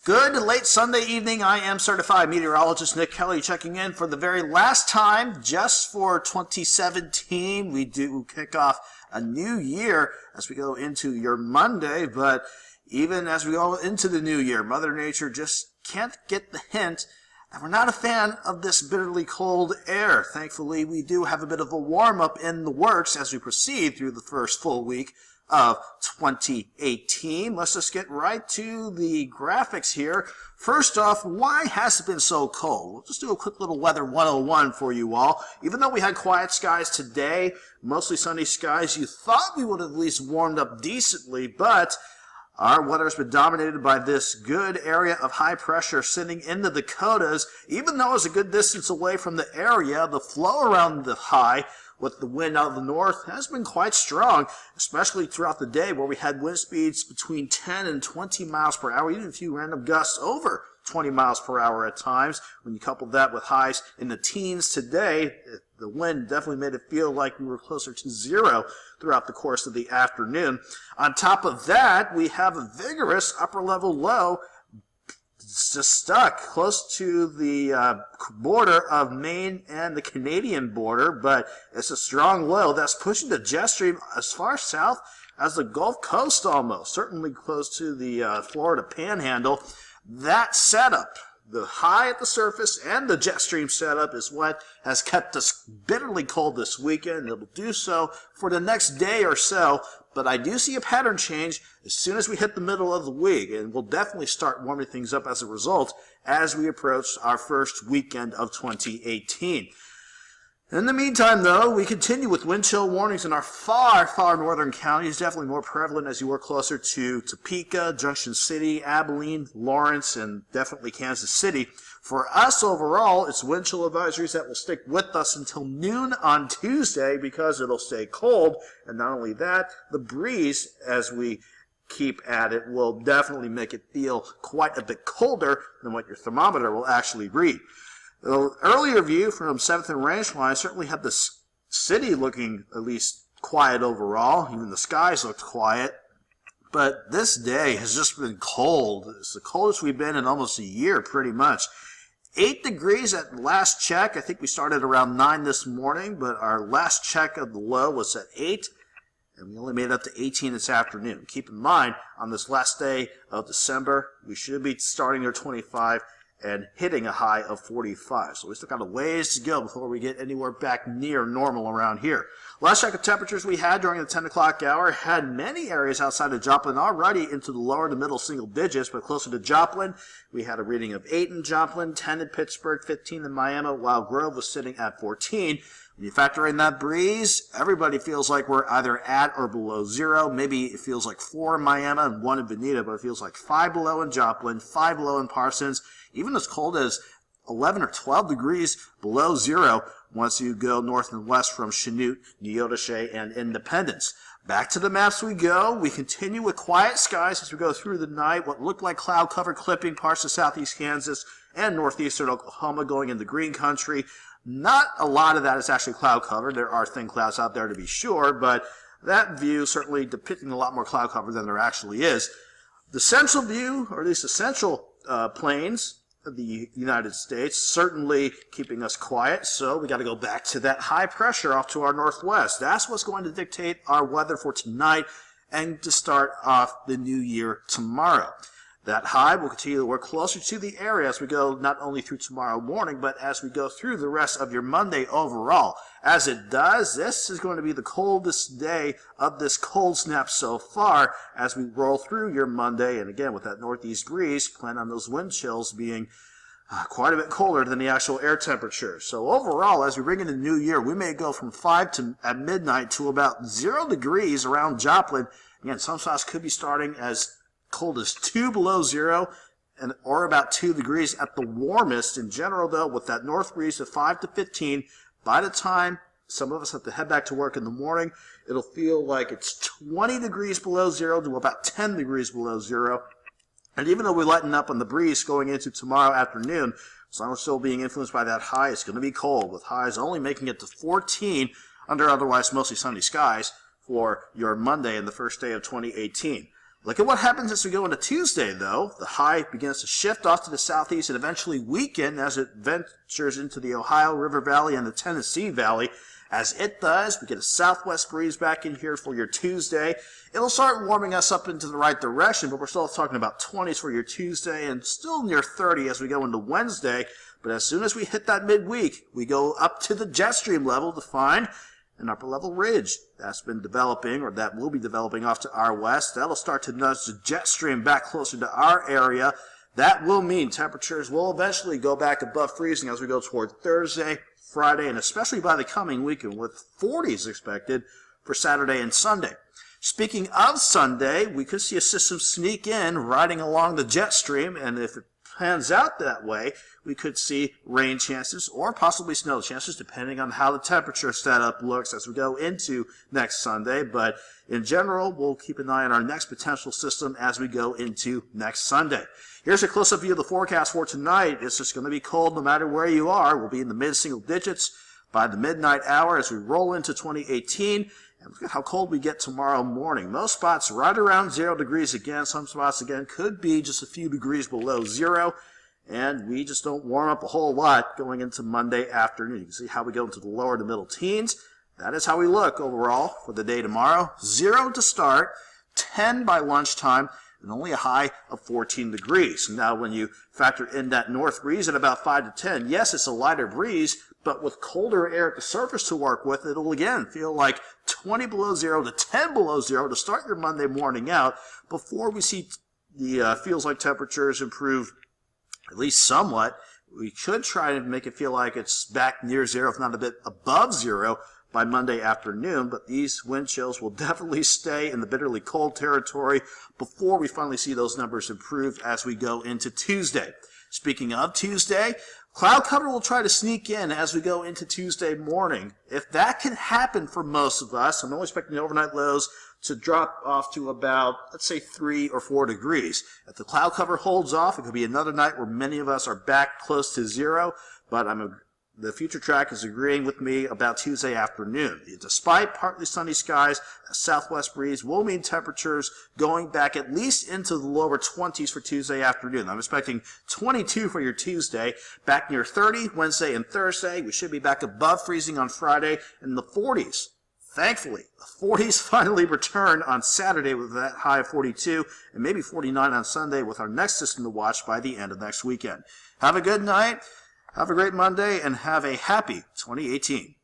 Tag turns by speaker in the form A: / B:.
A: Good late Sunday evening. I am certified meteorologist Nick Kelly checking in for the very last time just for 2017. We do kick off a new year as we go into your Monday, but even as we go into the new year, Mother Nature just can't get the hint that we're not a fan of this bitterly cold air. Thankfully, we do have a bit of a warm-up in the works as we proceed through the first full week of 2018. Let's just get right to the graphics here. First off, why has it been so cold? We'll just do a quick little weather 101 for you all. Even though we had quiet skies today, mostly sunny skies, you thought we would have at least warmed up decently, but our weather has been dominated by this good area of high pressure sitting in the Dakotas. Even though it's a good distance away from the area, the flow around the high with the wind out of the north has been quite strong, especially throughout the day where we had wind speeds between 10 and 20 miles per hour, even a few random gusts over 20 miles per hour at times. When you couple that with highs in the teens today, the wind definitely made it feel like we were closer to zero throughout the course of the afternoon. On top of that, we have a vigorous upper-level low just stuck close to the border of Maine and the Canadian border, but it's a strong low that's pushing the jet stream as far south as the Gulf Coast almost, certainly close to the Florida Panhandle. That setup, the high at the surface and the jet stream setup, is what has kept us bitterly cold this weekend. It will do so for the next day or so, but I do see a pattern change as soon as we hit the middle of the week, and we'll definitely start warming things up as a result as we approach our first weekend of 2018. In the meantime, though, we continue with wind chill warnings in our far, far northern counties, definitely more prevalent as you work closer to Topeka, Junction City, Abilene, Lawrence, and definitely Kansas City. For us overall, it's wind chill advisories that will stick with us until noon on Tuesday because it'll stay cold. And not only that, the breeze, as we keep at it, will definitely make it feel quite a bit colder than what your thermometer will actually read. The earlier view from 7th and Rangeline certainly had the city looking at least quiet overall. Even the skies looked quiet. But this day has just been cold. It's the coldest we've been in almost a year, pretty much. 8 degrees at last check. I think we started around 9 this morning, but our last check of the low was at 8, and we only made it up to 18 this afternoon. Keep in mind, on this last day of December, we should be starting near 25 and hitting a high of 45. So we still got a ways to go before we get anywhere back near normal around here. Last check of temperatures we had during the 10 o'clock hour had many areas outside of Joplin already into the lower to middle single digits, but closer to Joplin, we had a reading of 8 in Joplin, 10 in Pittsburgh, 15 in Miami, while Grove was sitting at 14. When you factor in that breeze, everybody feels like we're either at or below zero. Maybe it feels like 4 in Miami and 1 in Bonita, but it feels like 5 below in Joplin, 5 below in Parsons, even as cold as 11 or 12 degrees below zero once you go north and west from Chanute, Neodesha, and Independence. Back to the maps we go. We continue with quiet skies as we go through the night. What looked like cloud cover clipping parts of southeast Kansas and northeastern Oklahoma going into green country. Not a lot of that is actually cloud cover. There are thin clouds out there to be sure, but that view certainly depicting a lot more cloud cover than there actually is. The central view, or at least the central plains of the United States, certainly keeping us quiet, so we got to go back to that high pressure off to our northwest. That's what's going to dictate our weather for tonight and to start off the new year tomorrow. That high will continue to work closer to the area as we go not only through tomorrow morning, but as we go through the rest of your Monday overall. As it does, this is going to be the coldest day of this cold snap so far as we roll through your Monday. And again, with that northeast breeze, plan on those wind chills being quite a bit colder than the actual air temperature. So overall, as we bring in the new year, we may go from 5 at midnight to about 0 degrees around Joplin. Again, some spots could be starting as cold as 2 below zero or about 2 degrees at the warmest. In general, though, with that north breeze of 5 to 15, by the time some of us have to head back to work in the morning, it'll feel like it's 20 degrees below zero to about 10 degrees below zero. And even though we're letting up on the breeze going into tomorrow afternoon, as long as we're still being influenced by that high, it's going to be cold, with highs only making it to 14 under otherwise mostly sunny skies for your Monday and the first day of 2018. Look at what happens as we go into Tuesday, though. The high begins to shift off to the southeast and eventually weaken as it ventures into the Ohio River Valley and the Tennessee Valley. As it does, we get a southwest breeze back in here for your Tuesday. It'll start warming us up into the right direction, but we're still talking about 20s for your Tuesday and still near 30 as we go into Wednesday. But as soon as we hit that midweek, we go up to the jet stream level to find an upper level ridge that's been developing, or that will be developing off to our west. That'll start to nudge the jet stream back closer to our area. That will mean temperatures will eventually go back above freezing as we go toward Thursday, Friday, and especially by the coming weekend, with 40s expected for Saturday and Sunday. Speaking of Sunday, we could see a system sneak in riding along the jet stream, and if it pans out that way, we could see rain chances or possibly snow chances, depending on how the temperature setup looks as we go into next Sunday. But in general, we'll keep an eye on our next potential system as we go into next Sunday. Here's a close-up view of the forecast for tonight. It's just going to be cold no matter where you are. We'll be in the mid-single digits by the midnight hour as we roll into 2018. And look at how cold we get tomorrow morning. Most spots right around 0 degrees again. Some spots, again, could be just a few degrees below 0. And we just don't warm up a whole lot going into Monday afternoon. You can see how we go into the lower to middle teens. That is how we look overall for the day tomorrow. 0 to start, 10 by lunchtime, and only a high of 14 degrees. Now, when you factor in that north breeze at about 5 to 10, yes, it's a lighter breeze, but with colder air at the surface to work with, it'll again feel like 20 below 0 to 10 below 0 to start your Monday morning out before we see the feels like temperatures improve at least somewhat. We could try to make it feel like it's back near 0, if not a bit above 0, by Monday afternoon, but these wind chills will definitely stay in the bitterly cold territory before we finally see those numbers improve as we go into Tuesday. Speaking of Tuesday, cloud cover will try to sneak in as we go into Tuesday morning. If that can happen for most of us, I'm only expecting the overnight lows to drop off to about, let's say, 3 or 4 degrees. If the cloud cover holds off, it could be another night where many of us are back close to 0, but the future track is agreeing with me about Tuesday afternoon. Despite partly sunny skies, a southwest breeze will mean temperatures going back at least into the lower 20s for Tuesday afternoon. I'm expecting 22 for your Tuesday, back near 30 Wednesday and Thursday. We should be back above freezing on Friday in the 40s. Thankfully, the 40s finally return on Saturday with that high of 42 and maybe 49 on Sunday with our next system to watch by the end of next weekend. Have a good night. Have a great Monday, and have a happy 2018.